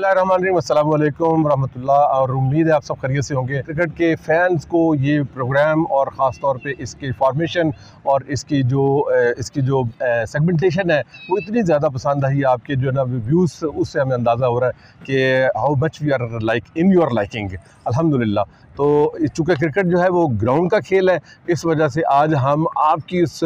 बिस्मिल्लाहिर्रहमानिर्रहीम, अस्सलाम वालेकुम रहमतुल्लाह। और उम्मीद है आप सब खैरियत से होंगे। क्रिकेट के फैंस को ये प्रोग्राम और ख़ास तौर पे इसकी फॉर्मेशन और इसकी जो सेगमेंटेशन है वो इतनी ज़्यादा पसंद आई। आपके जो है ना व्यूज़, उससे हमें अंदाज़ा हो रहा है कि how much we are like in your liking, अल्हम्दुलिल्लाह। तो चूँकि क्रिकेट जो है वो ग्राउंड का खेल है, इस वजह से आज हम आपकी उस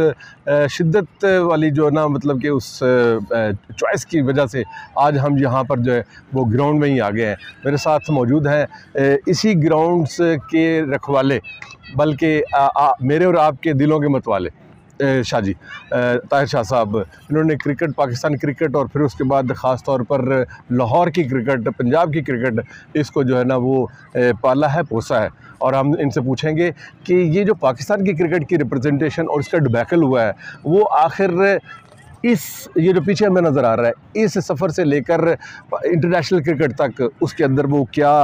शिद्दत वाली जो ना मतलब कि उस चॉइस की वजह से आज हम यहाँ पर जो है वो ग्राउंड में ही आ गए हैं। मेरे साथ मौजूद हैं इसी ग्राउंड्स के रखवाले, बल्कि मेरे और आपके दिलों के मतवाले शाह जी, ताहिर शाह साहब। इन्होंने क्रिकेट, पाकिस्तान क्रिकेट और फिर उसके बाद ख़ास तौर पर लाहौर की क्रिकेट, पंजाब की क्रिकेट, इसको जो है ना वो पाला है, पोसा है। और हम इनसे पूछेंगे कि ये जो पाकिस्तान की क्रिकेट की रिप्रेजेंटेशन और इसका डिबैकल हुआ है वो आखिर ये जो पीछे हमें नज़र आ रहा है, इस सफ़र से लेकर इंटरनेशनल क्रिकेट तक, उसके अंदर वो क्या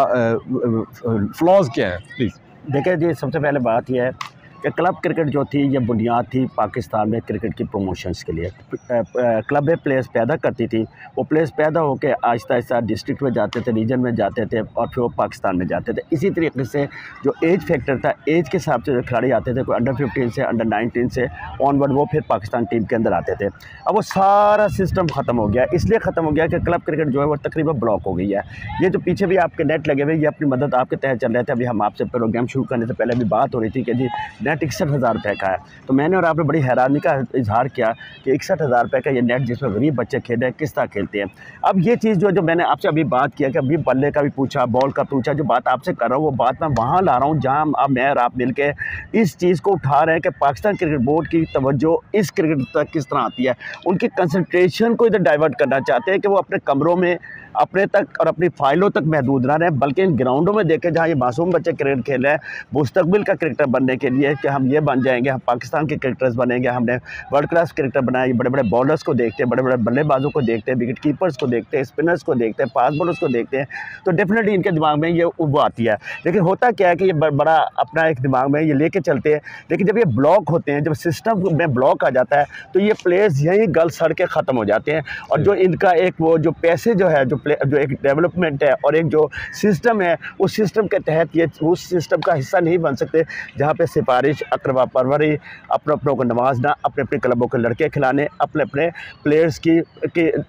फ्लॉज क्या हैं, प्लीज़। देखिए जी, सबसे पहले बात यह है कि क्लब क्रिकेट जो थी ये बुनियाद थी पाकिस्तान में क्रिकेट की प्रमोशंस के लिए। क्लब में प्लेयर्स पैदा करती थी, वो प्लेयर्स पैदा होकर आहिस्ता आहिस्ता डिस्ट्रिक्ट में जाते थे, रीजन में जाते थे और फिर वो पाकिस्तान में जाते थे। इसी तरीके से जो एज फैक्टर था, एज के हिसाब से जो खिलाड़ी आते थे, कोई अंडर 15 से अंडर 19 से ऑनवर्ड, वो फिर पाकिस्तान टीम के अंदर आते थे। अब वो सारा सिस्टम ख़त्म हो गया। इसलिए ख़त्म हो गया कि क्लब क्रिकेट जो है वो तकरीबन ब्लॉक हो गई है। ये जो पीछे भी आपके नेट लगे हुए, ये अपनी मदद आपके तहत चल रहे थे। अभी हम आपसे प्रोग्राम शुरू करने से पहले भी बात हो रही थी कि जी नेट 61,000 रुपये का है। तो मैंने और आपने बड़ी हैरानी का इजहार किया कि 61,000 रुपये का ये नेट जिसमें गरीब बच्चे खेल रहे हैं, किस तरह खेलते हैं। अब ये चीज़ जो मैंने आपसे अभी बात किया कि अभी बल्ले का भी पूछा, बॉल का पूछा, जो बात आपसे कर रहा हूँ वो बात मैं वहाँ ला रहा हूँ जहाँ अब मैं और आप मिल के इस चीज़ को उठा रहे हैं कि पाकिस्तान क्रिकेट बोर्ड की तवज्जो इस क्रिकेट तक किस तरह आती है। उनकी कंसंट्रेशन को इधर डाइवर्ट करना चाहते हैं कि वो अपने कमरों में अपने तक और अपनी फाइलों तक महदूद ना रहें, बल्कि इन ग्राउंडों में देखें जहाँ ये मासूम बच्चे क्रिकेट खेल रहे हैं मुस्तकबिल का क्रिकेटर बनने के लिए कि हम ये बन जाएंगे, हम पाकिस्तान के क्रिकेटर्स बनेंगे, हमने वर्ल्ड क्लास क्रिकेटर बनाया। बड़े बड़े बॉलर्स को देखते हैं, बड़े बड़े बल्लेबाजों को देखते हैं, विकेट कीपर्स को देखते हैं, स्पिनर्स को देखते हैं, फास्ट बॉलर्स को देखते हैं, तो डेफिनेटली इनके दिमाग में ये वो आती है। लेकिन होता क्या है कि ये बड़ा अपना एक दिमाग में ये लेके चलते हैं, लेकिन जब ये ब्लॉक होते हैं, जब सिस्टम में ब्लॉक आ जाता है तो ये प्लेयर्स यहीं गल सड़ के ख़त्म हो जाते हैं। और जो इनका एक वो जो पैसे जो है, जो एक डेवलपमेंट है और एक जो सिस्टम है, उस सिस्टम के तहत ये उस सिस्टम का हिस्सा नहीं बन सकते जहाँ पे सिफारिश, अकरबा परवरी, अपनों को नवाजना, अपने अपने क्लबों के लड़के खिलाने, अपने अपने प्लेयर्स की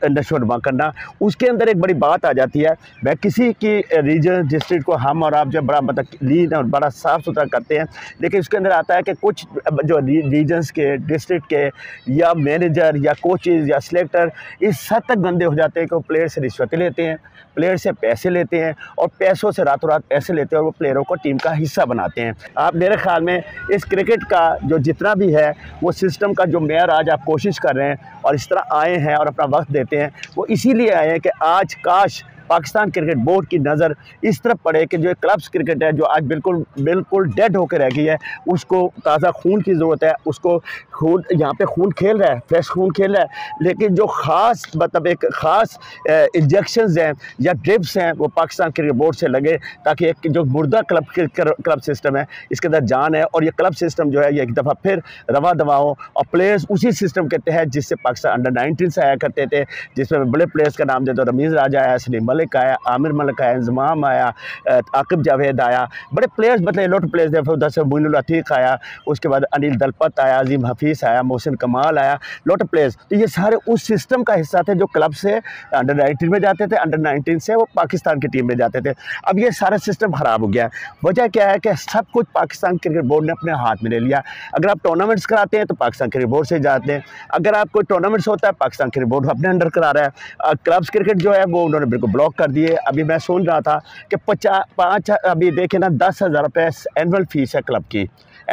नशोनुमा करना, उसके अंदर एक बड़ी बात आ जाती है। मैं किसी की रीजन डिस्ट्रिक्ट को हम और आप जो बड़ा मतलब लीन और बड़ा साफ़ सुथरा करते हैं, लेकिन उसके अंदर आता है कि कुछ जो रीजन्स के, डिस्ट्रिक्ट के या मैनेजर या कोचेज़ या सिलेक्टर इस हद तक गंदे हो जाते हैं कि वो प्लेयर से रिश्वतें लेते हैं, प्लेयर से पैसे लेते हैं और पैसों से रातों रात पैसे लेते हैं और वो प्लेयरों को टीम का हिस्सा बनाते हैं। आप मेरे ख्याल में इस क्रिकेट का जो जितना भी है वो सिस्टम का जो मेयर आज आप कोशिश कर रहे हैं और इस तरह आए हैं और अपना वक्त देते हैं, वो इसीलिए आए हैं कि आज काश पाकिस्तान क्रिकेट बोर्ड की नज़र इस तरफ पड़े कि जो क्लब्स क्रिकेट है जो आज बिल्कुल डेड होकर रह गई है, उसको ताज़ा खून की ज़रूरत है। उसको खून, यहाँ पे खून खेल रहा है, फ्रेश खून खेल रहा है, लेकिन जो ख़ास मतलब एक ख़ास इंजेक्शंस हैं या ड्रिप्स हैं वो पाकिस्तान क्रिकेट बोर्ड से लगे, ताकि एक जो मुर्दा क्लब सिस्टम है इसके अंदर जान है और ये क्लब सिस्टम जो है ये एक दफ़ा फिर रवा दवा हो और प्लेयर्स उसी सिस्टम के तहत जिससे पाकिस्तान अंडर 19 से आया करते थे, जिसमें बड़े प्लेयर्स का नाम देते रमीज़ राजा आया, सलीम मलिक आया, आमिर मलिक आया, इंजमाम आया, आकिब जावेद आया, बड़े प्लेयर्स मतलब लोट प्लेयर्स थे। फिर उधर से मोइनुल अतीक आया, उसके बाद अनिल दलपत आया, अजीम हफीज़ आया, मोहसिन कमाल आया, लोट प्लेयर्स। तो ये सारे उस सिस्टम का हिस्सा थे जो क्लब से अंडर 19 में जाते थे, अंडर 19 से वो पाकिस्तान की टीम में जाते थे। अब ये सारा सिस्टम ख़राब हो गया। वजह क्या है कि सब कुछ पाकिस्तान क्रिकेट बोर्ड ने अपने हाथ में ले लिया। अगर आप टूर्नामेंट्स कराते हैं तो पाकिस्तान क्रिकेट बोर्ड से जाते हैं, अगर आप कोई टूर्नामेंट्स होता है पाकिस्तान क्रिकेट बोर्ड अपने अंडर करा रहा है। क्लब्स क्रिकेट जो है वो उन्होंने बिल्कुल ब्लॉक कर दिए। अभी मैं सुन रहा था कि 5 अभी देखें ना 10,000 रुपये एनुअल फीस है क्लब की,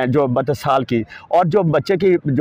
जो मतलब साल की, और जो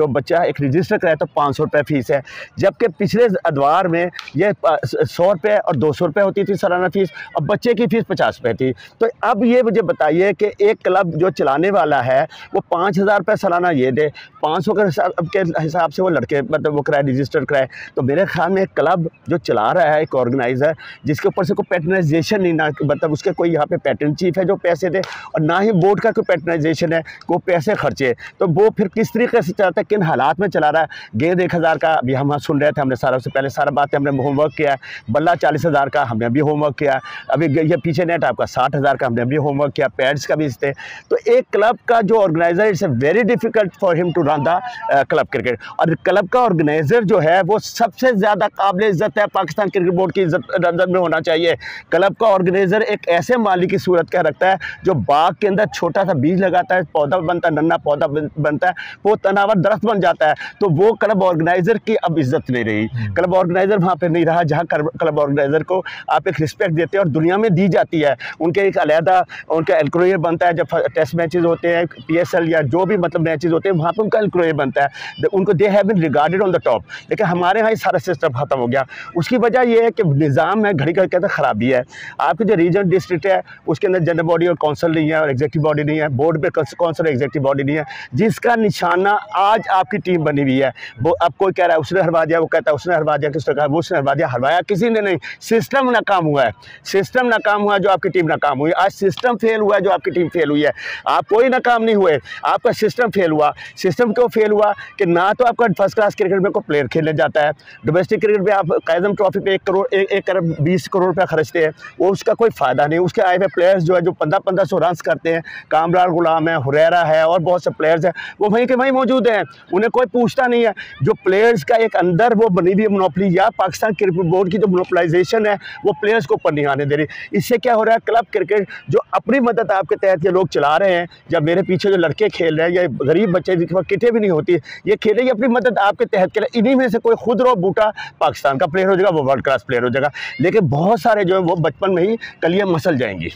बच्चा एक रजिस्टर कराए तो 500 रुपये फ़ीस है, जबकि पिछले अदवार में ये 100 रुपये और 200 रुपये होती थी सालाना फ़ीस और बच्चे की फ़ीस 50 रुपये थी। तो अब ये मुझे बताइए कि एक क्लब जो चलाने वाला है वो 5,000 रुपये सालाना ये दे, 500 के हिसाब से वो लड़के मतलब वो कराए, रजिस्टर कराए। तो मेरे ख्याल में एक क्लब जो चला रहा है, एक ऑर्गेनाइज़र जिसके ऊपर से कोई पैटर्नाइजेशन नहीं, ना मतलब उसके कोई यहाँ पे पैटर्न चीफ है जो पैसे दे, और ना ही बोर्ड का कोई पैटर्नाइजेशन है, वो पैसे खर्चे, तो वो फिर किस तरीके से चलाता है, किन हालात में चला रहा है। गेंद 1000 का अभी हम सुन रहे थे, हमने सारा उससे पहले सारा बातें हमने होमवर्क किया है। बल्ला 40,000 का हमने अभी होमवर्क किया। अभी ये पीछे नेट आपका 60,000 का हमने अभी होमवर्क किया। पैड्स का भी थे। तो एक क्लब का जो organiser, it's very difficult for him to run the club cricket. और क्लब का ऑर्गेनाइजर जो है वो सबसे ज़्यादा काबिल इज्जत है, पाकिस्तान क्रिकेट बोर्ड की इज्जत नजर में होना चाहिए। क्लब का ऑर्गेनाइजर एक ऐसे मालिक की सूरत का रखता है जो बाग के अंदर छोटा सा बीज लगाता है, पौधा बनता है, नन्ना पौधा बनता है, वो तनावर दरख्त बन जाता है। तो वो क्लब ऑर्गेनाइजर की अब इज्जत नहीं रही। क्लब ऑर्गेनाइजर वहाँ पे नहीं रहा जहाँ क्लब ऑर्गेनाइजर को आप एक रिस्पेक्ट देते हैं और दुनिया में दी जाती है। उनके एक अलहदा उनका एल्क्रोयर बनता है। जब टेस्ट मैचेस होते हैं, PSL या जो भी मतलब मैचेस होते हैं, वहाँ पे उनका एल्क्रोयर बनता है। उनको they have been regarded on the top. लेकिन हमारे यहाँ ये सारा सिस्टम खत्म हो गया। उसकी वजह ये है कि निज़ाम में घड़ी घड़ी कहते ख़राबी है। आपकी जो रीजन डिस्ट्रिक्ट है उसके अंदर जनरल बॉडी और काउंसिल नहीं है और एग्जीक्यूटिव बॉडी नहीं है। बोर्ड पे काउंसिल एग्जीक्यूटिव बॉडी नहीं है, जिसका निशाना आज आपकी टीम बनी हुई है। वो अब कोई कह रहा है उसने हरवा दिया, वो कहता है उसने हरवा दिया, किसने कहा वो उसने हरवा दिया। हरवाया किसी ने नहीं, सिस्टम नाकाम हुआ है। सिस्टम नाकाम हुआ जो आपकी टीम नाकाम हुई। आज सिस्टम फेल हुआ जो आपकी टीम फेल हुई है। आप कोई नाकाम नहीं हुए, आपका सिस्टम फेल हुआ। सिस्टम क्यों फेल हुआ कि ना तो आपका फर्स्ट क्लास क्रिकेट में कोई प्लेयर खेलने जाता है। डोमेस्टिक क्रिकेट में आप कायदम ट्रॉफी पे 1 करोड़ 20 करोड़ रुपया खर्चते हैं, वो उसका कोई फ़ायदा नहीं। उसके आए हुए प्लेयर्स जो है जो 1500 रन करते हैं, कामरान गुलाम है, हुरैरा है और बहुत से प्लेयर्स हैं, वो वहीं के वहीं मौजूद हैं, उन्हें कोई पूछता नहीं है। जो प्लेयर्स का एक अंदर वो बनी हुई मोनोपली या पाकिस्तान क्रिकेट बोर्ड की जो मोनोपलाइजेशन है वो प्लेयर्स को ऊपर नहीं आने दे रही। इससे क्या हो रहा है, क्लब क्रिकेट जो अपनी मदद आपके तहत ये लोग चला रहे हैं, जब मेरे पीछे जो लड़के खेल रहे हैं या गरीब बच्चे जिनके पास किटें भी नहीं होती, ये खेले ये अपनी मदद आपके तहत के लिए। इन्हीं में से कोई खुद रो बूटा पाकिस्तान का प्लेयर हो जाएगा, वो वर्ल्ड क्लास प्लेयर हो जाएगा। लेकिन बहुत सारे जो है वो बचपन में ही कलियां मसल जाएंगी।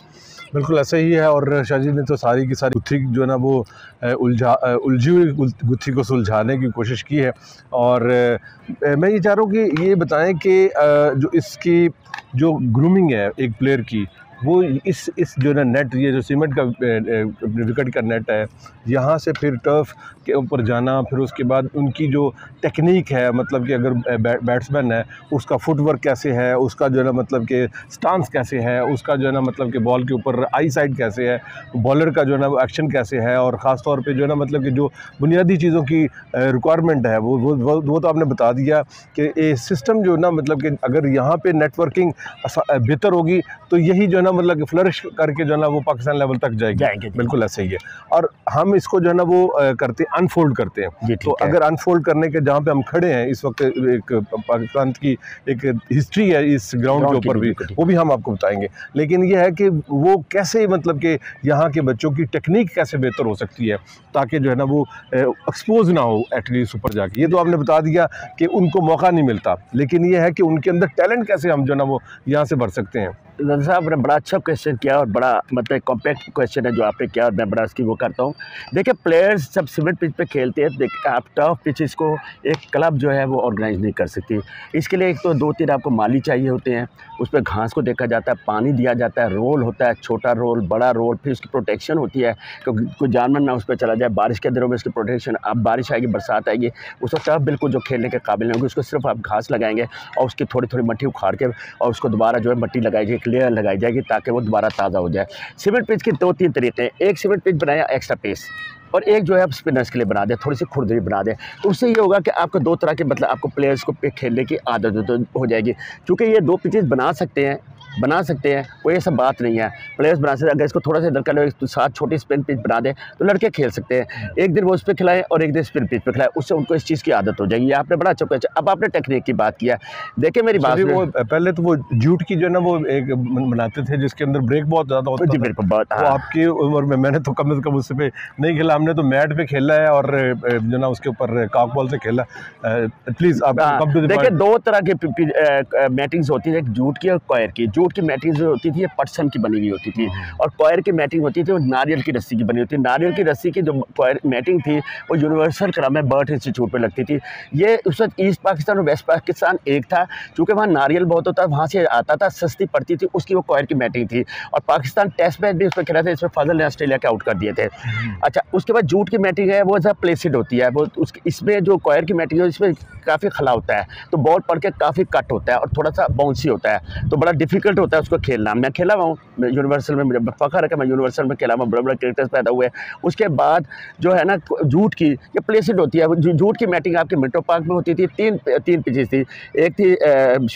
बिल्कुल ऐसा ही है। और शाहजी ने तो सारी की सारी गुत्थी जो है ना वो उलझी हुई गुत्थी को सुलझाने की कोशिश की है। और मैं ये चाह रहा हूँ कि ये बताएं कि जो इसकी जो ग्रूमिंग है एक प्लेयर की, वो इस जो ना नेट, ये जो सीमेंट का विकेट का नेट है, यहाँ से फिर टर्फ के ऊपर जाना, फिर उसके बाद उनकी जो टेक्निक है, मतलब कि अगर बैट्समैन है उसका फुटवर्क कैसे है, उसका जो है ना मतलब कि स्टांस कैसे है, उसका जो है ना मतलब कि बॉल के ऊपर आई साइड कैसे है, बॉलर का जो है ना एक्शन कैसे है, और ख़ास तौर पे जो है ना मतलब कि जो बुनियादी चीज़ों की रिक्वायरमेंट है वो तो आपने बता दिया कि ये सिस्टम जो है ना मतलब कि अगर यहाँ पे नेटवर्किंग बेहतर होगी तो यही जो है ना मतलब कि फ्लरिश करके जो है ना वो पाकिस्तान लेवल तक जाएंगे। बिल्कुल ऐसे ही है। और हम इसको जो है ना वो करते अनफोल्ड करते हैं। तो अगर अनफोल्ड करने के जहाँ पे हम खड़े हैं इस वक्त, एक पाकिस्तान की एक हिस्ट्री है इस ग्राउंड के ऊपर भी, वो भी हम आपको बताएंगे। लेकिन ये है कि वो कैसे मतलब कि यहाँ के बच्चों की टेक्निक कैसे बेहतर हो सकती है ताकि जो है ना वो एक्सपोज ना हो एटलीस्ट ऊपर जाके। ये तो आपने बता दिया कि उनको मौका नहीं मिलता, लेकिन ये है कि उनके अंदर टैलेंट कैसे हम जो है ना वो यहाँ से भर सकते हैं। रज़ा साहब ने बड़ा अच्छा क्वेश्चन किया और बड़ा मतलब कॉम्पैक्ट क्वेश्चन है जो आपने किया, और मैं बड़ा इसकी वो करता हूँ। देखिए प्लेयर्स जब सीमेंट पिच पे खेलते हैं, आप टफ पिचेस को एक क्लब जो है वो ऑर्गेनाइज नहीं कर सकती। इसके लिए एक तो 2-3 आपको माली चाहिए होते हैं, उस पर घास को देखा जाता है, पानी दिया जाता है, रोल होता है, छोटा रोल बड़ा रोल, फिर उसकी प्रोटेक्शन होती है क्योंकि कोई जानवर ना उस पर चला जाए। बारिश के दिनों में उसकी प्रोटेक्शन, अब बारिश आएगी बरसात आएगी, उसको टफ बिल्कुल जो खेलने के काबिल नहीं होगी, उसको सिर्फ आप घास लगाएंगे और उसकी थोड़ी थोड़ी मट्टी उखाड़ के और उसको दोबारा जो है मट्टी लगाई जाएगी, लेयर लगाई जाएगी ताकि वो दोबारा ताज़ा हो जाए। सीमेंट पिच के 2-3 तरीके हैं। एक सीमेंट पिच बनाया एक्स्ट्रा पेस, और एक जो है आप स्पिनर्स के लिए बना दें, थोड़ी सी खुरदरी बना दें। तो उससे ये होगा कि आपको 2 तरह के मतलब आपको प्लेयर्स को पे खेलने की आदत हो जाएगी। क्योंकि ये 2 पिचेस बना सकते हैं, कोई ऐसा बात नहीं है। प्लेयर्स बना सकते हैं। अगर इसको थोड़ा सा इधर कर लो तो 7 छोटी स्पिन पिच बना दें तो लड़के खेल सकते हैं। एक दिन वो उस पर खिलाएं और एक दिन स्पिन पिच पे खिलाएं, उससे उनको इस चीज़ की आदत हो जाएगी। ये आपने बड़ा अच्छा क्वेश्चन। अब आपने टेक्निक की बात किया, देखिए मेरी बात, वो पहले तो वो जूट की जो है ना वो एक बनाते थे जिसके अंदर ब्रेक बहुत ज़्यादा होता था। बिल्कुल बात। तो आपकी उम्र में मैंने तो कम से कम उससे पे नहीं खेला, हमने तो मैट पे खेला है और जो ना उसके ऊपर कॉक बॉल से खेला। प्लीज़ आप देखिए 2 तरह की मैटिंग्स होती है, एक जूट की और कॉयर की। जूट की मैटिंग जो होती थी ये पटसन की बनी हुई होती थी, और कॉयर की मैटिंग होती थी वो नारियल की रस्सी की बनी होती थी। नारियल की रस्सी की जो कॉयर मैटिंग थी वो यूनिवर्सल क्रम में बर्ड इंस्टीट्यूट पे लगती थी। ये उस वक्त ईस्ट पाकिस्तान और वेस्ट पाकिस्तान एक था, चूँकि वहाँ नारियल बहुत होता वहाँ से आता था, सस्ती पड़ती थी, उसकी वो कॉयर की मैटिंग थी। और पाकिस्तान टेस्ट मैच भी उस पर खेला था, इसमें फजल ने ऑस्ट्रेलिया के आउट कर दिए थे। अच्छा, उसके बाद जूट की मैटिंग है वो जब प्लेसिड होती है, वो इसमें जो कॉयर की मैटिंग है इसमें काफ़ी खला होता है, तो बॉल पड़ के काफ़ी कट होता है और थोड़ा सा बाउंसी होता है, तो बड़ा डिफिकल्ट डिफ़िकल्ट होता है उसको खेलना। मैं खेला हुआ हूँ यूनिवर्सल में, मुझे फ़ख्र है कि मैं यूनिवर्सल में खेला हुआ, बड़े-बड़े क्रिकेटर्स पैदा हुए। उसके बाद जो है ना जूट की ये प्लेसेड होती है, जूट की मैटिंग आपके मिंटो पार्क में होती थी। तीन पिचेस थी, एक थी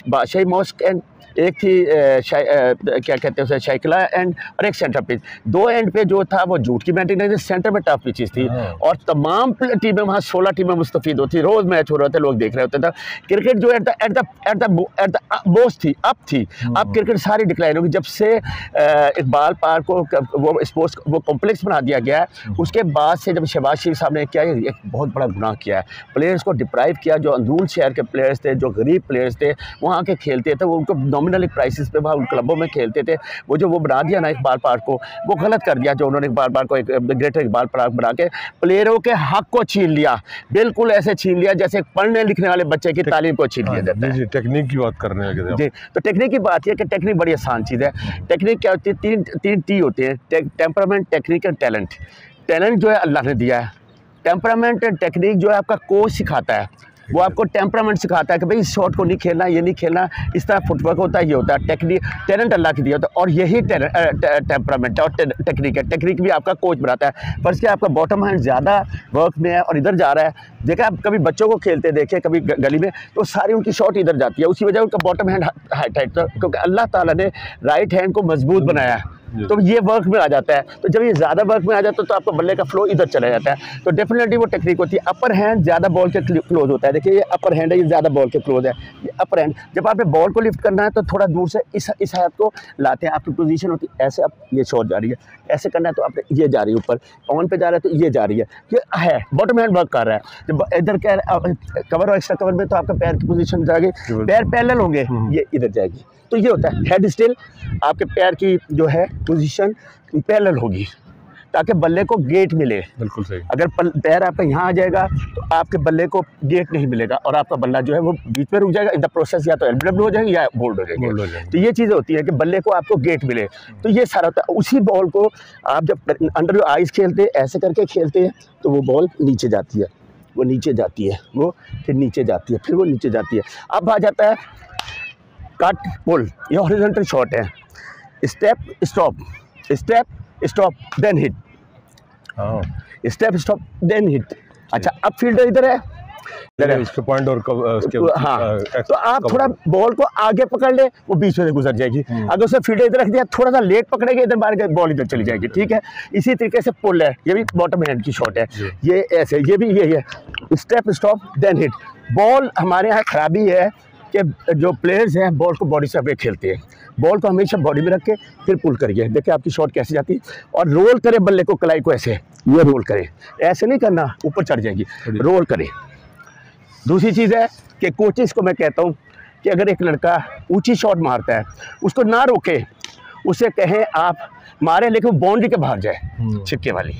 बादशाही मॉस्क एंड, एक थी क्या कहते हैं उसे, शाइकिला एंड, और एक सेंटर पिच। 2 एंड पे जो था वो जूट की मैटिंग थी, सेंटर में टफ पिचेस थी, और तमाम टीमें वहाँ 16 टीमें मुस्तफीद होती, रोज़ मैच हो रहे थे, लोग देख रहे होते थे। क्रिकेट जो एट द बोस्ट थी, अब थी। अब क्रिकेट सारी डिक्लाइन होगी जब से इकबाल पार्क को वो स्पोर्ट्स वो कॉम्प्लेक्स बना दिया गया है। उसके बाद से जब शहबाज शरीफ साहब ने क्या एक बहुत बड़ा गुनाह किया है, प्लेयर्स को डिप्राइव किया। जो अंदरून शहर के प्लेयर्स थे, जो गरीब प्लेयर्स थे, वहाँ के खेलते थे, वो उनको नॉमिनल प्राइसेस पे वहाँ उन क्लबों में खेलते थे। वो बना दिया ना इकबाल पार्क को, वो गलत कर दिया जो उन्होंने इकबाल पार्क को एक ग्रेटर इकबाल पार्क बना के प्लेयरों के हक को छीन लिया। बिल्कुल ऐसे छीन लिया जैसे पढ़ने लिखने वाले बच्चे की तालीम को छीन लिया जाता है। जी, टेक्निक की बात करने लगे जी, तो टेक्निक की बात है कि टेक्निक बड़ी आसान चीज़ है। टेक्निक क्या होती है? तीन टी होते हैं, temperament, technique and talent. Talent जो है अल्लाह ने दिया है, टेम्परामेंट एंड टेक्निक जो है आपका कोच सिखाता है, वो आपको टेम्परामेंट सिखाता है कि भाई इस शॉट को नहीं खेलना, ये नहीं खेलना, इस तरह फुटवर्क होता है, ये होता है। टेक्निक टैलेंट अल्लाह की दिया होता है, और यही टेम्परामेंट और टेक्निक है। टेक्निक भी आपका कोच बनाता है। पर इसके आपका बॉटम हैंड ज़्यादा वर्क में है और इधर जा रहा है। देखा आप कभी बच्चों को खेलते देखे कभी गली में, तो सारी उनकी शॉट इधर जाती है, उसी वजह उनका बॉटम हैंड हाइट है, क्योंकि अल्लाह ताला ने राइट हैंड को मजबूत बनाया है, तो ये वर्क में आ जाता है। तो जब ये ज़्यादा वर्क में आ जाता है तो आपका बल्ले का फ्लो इधर चला जाता है, तो डेफिनेटली वो टेक्निक होती है। अपर हैंड ज़्यादा बॉल के क्लोज होता है। देखिए ये अपर हैंड है, ये ज़्यादा बॉल के क्लोज है, ये अपर हैंड। जब आपने बॉल को लिफ्ट करना है तो थोड़ा दूर से इस हाथ को लाते हैं, आपकी पोजीशन होती है ऐसे, अब ये शॉट जा रही है, ऐसे करना है तो आपने ये जा रही है ऊपर, ऑन पे जा रहा है तो ये जा रही है, ये है बॉटम हैंड वर्क कर रहा है। जब इधर क्या कवर और एक्स्ट्रा कवर में तो आपका पैर की पोजीशन जाएगी, पैर पैरेलल होंगे, ये इधर जाएगी, तो ये होता है हेड स्टिल। आपके पैर की जो है पोजीशन पैरेलल होगी ताकि बल्ले को गेट मिले। बिल्कुल सही। अगर पैर आपका यहाँ आ जाएगा तो आपके बल्ले को गेट नहीं मिलेगा और आपका बल्ला जो है वो बीच में रुक जाएगा। इन द प्रोसेस या तो एलबीडब्ल्यू हो जाएगी या बोल्ड हो जाएगी। तो ये चीज़ें होती है कि बल्ले को आपको गेट मिले, तो ये सारा होता है। उसी बॉल को आप जब अंडर योर आइज खेलते हैं, ऐसे करके खेलते हैं, तो वो बॉल नीचे जाती है, वो नीचे जाती है, वो फिर नीचे जाती है, फिर वो नीचे जाती है। अब आ जाता है कट पुल, ये हॉरिजॉन्टल शॉट है। Step stop, step stop then hit, step stop then hit. अच्छा, अब फील्डर इधर है, इसके पॉइंट और हाँ, तो आप थोड़ा बॉल को आगे पकड़ ले, वो बीच में से गुजर जाएगी। अगर उसे फील्डर इधर रख दिया, थोड़ा सा लेट पकड़ेगा, इधर मार के बॉल इधर चली जाएगी। ठीक है, इसी तरीके से पुल है, ये भी बॉटम हैंड की शॉट है। ये ऐसे, ये भी ये है, step stop then hit. Ball हमारे यहाँ खराबी है कि जो प्लेयर्स हैं बॉल को बॉडी से अवे खेलते हैं, बॉल को हमेशा बॉडी में रख के फिर पुल करिए। देखिए आपकी शॉट कैसे जाती है, और रोल करे बल्ले को, कलाई को ऐसे, ये रोल करे, ऐसे नहीं करना, ऊपर चढ़ जाएगी, रोल करे। दूसरी चीज़ है कि कोचेस को मैं कहता हूँ कि अगर एक लड़का ऊंची शॉट मारता है, उसको ना रोके, उसे कहें आप मारे लेकिन वो बाउंड्री के बाहर जाए, छिक्के वाली,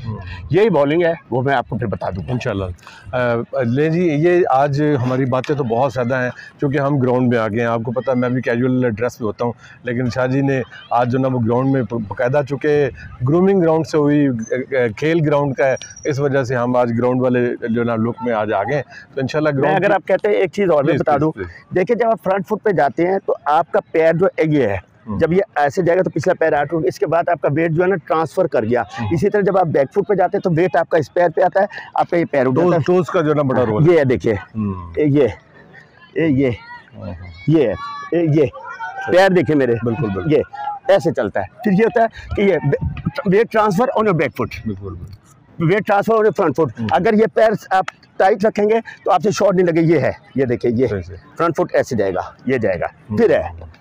यही बॉलिंग है, वो मैं आपको फिर बता दूँगा इंशाल्लाह। ले जी, ये आज हमारी बातें तो बहुत ज़्यादा हैं क्योंकि हम ग्राउंड में आ गए हैं। आपको पता है मैं भी कैजुअल ड्रेस में होता हूँ, लेकिन शाह जी ने आज जो ना वो ग्राउंड में बाकायदा, चूँकि ग्रूमिंग ग्राउंड से हुई खेल ग्राउंड का है, इस वजह से हम आज ग्राउंड वाले जो ना लुक में आज आ गए। तो इंशाल्लाह ग्राउंड, अगर आप कहते हैं एक चीज़ और मैं बता दूँ, देखिए जब आप फ्रंट फुट पर जाते हैं तो आपका पैर जो ये है, जब ये ऐसे जाएगा तो पिछला पैर आउट होगा, इसके बाद आपका वेट जो है ना ट्रांसफर कर गया। इसी तरह जब आप बैक फुट पे जाते हैं तो वेट आपका इस पैर पे आता है, आपका ये पैर उठाता है। टोस का जो ना बड़ा रोल ये है, देखिए ये पैर देखिए मेरे, बिल्कुल ये ऐसे चलता है। फिर ये होता है कि ये weight transfer on your back foot, weight transfer on your front foot. अगर ये पैर आप टाइट रखेंगे तो आपसे शॉट नहीं लगे। ये है, ये देखिए, ये फ्रंट फुट ऐसे जाएगा, ये जाएगा, फिर है।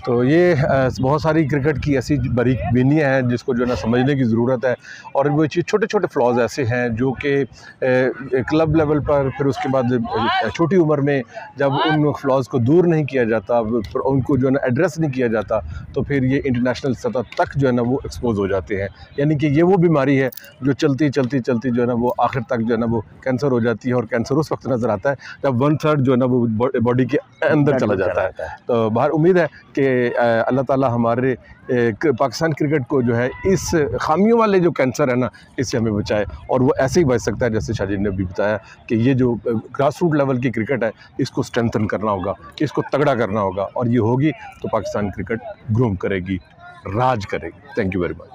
तो ये बहुत सारी क्रिकेट की ऐसी बारीकियाँ हैं जिसको जो है ना समझने की ज़रूरत है। और वो छोटे छोटे फ्लॉज ऐसे हैं जो कि क्लब लेवल पर, फिर उसके बाद छोटी उम्र में जब उन फ्लॉज को दूर नहीं किया जाता, उनको जो है ना एड्रेस नहीं किया जाता, तो फिर ये इंटरनेशनल सतह तक जो है ना वो एक्सपोज हो जाते हैं। यानी कि ये वो बीमारी है जो चलती चलती चलती जो है ना वो आखिर तक जो है ना वो कैंसर हो जाती है। और कैंसर उस वक्त नज़र आता है जब 1/3 जो है ना वो बॉडी के अंदर चला जाता है। तो बाहर उम्मीद है कि अल्लाह ताला हमारे पाकिस्तान क्रिकेट को जो है इस खामियों वाले जो कैंसर है ना, इससे हमें बचाए। और वो ऐसे ही बच सकता है जैसे शाहजीन ने भी बताया कि ये जो ग्रास रूट लेवल की क्रिकेट है, इसको स्ट्रेंथन करना होगा, इसको तगड़ा करना होगा, और ये होगी तो पाकिस्तान क्रिकेट ग्रूम करेगी, राज करेगी। Thank you very much.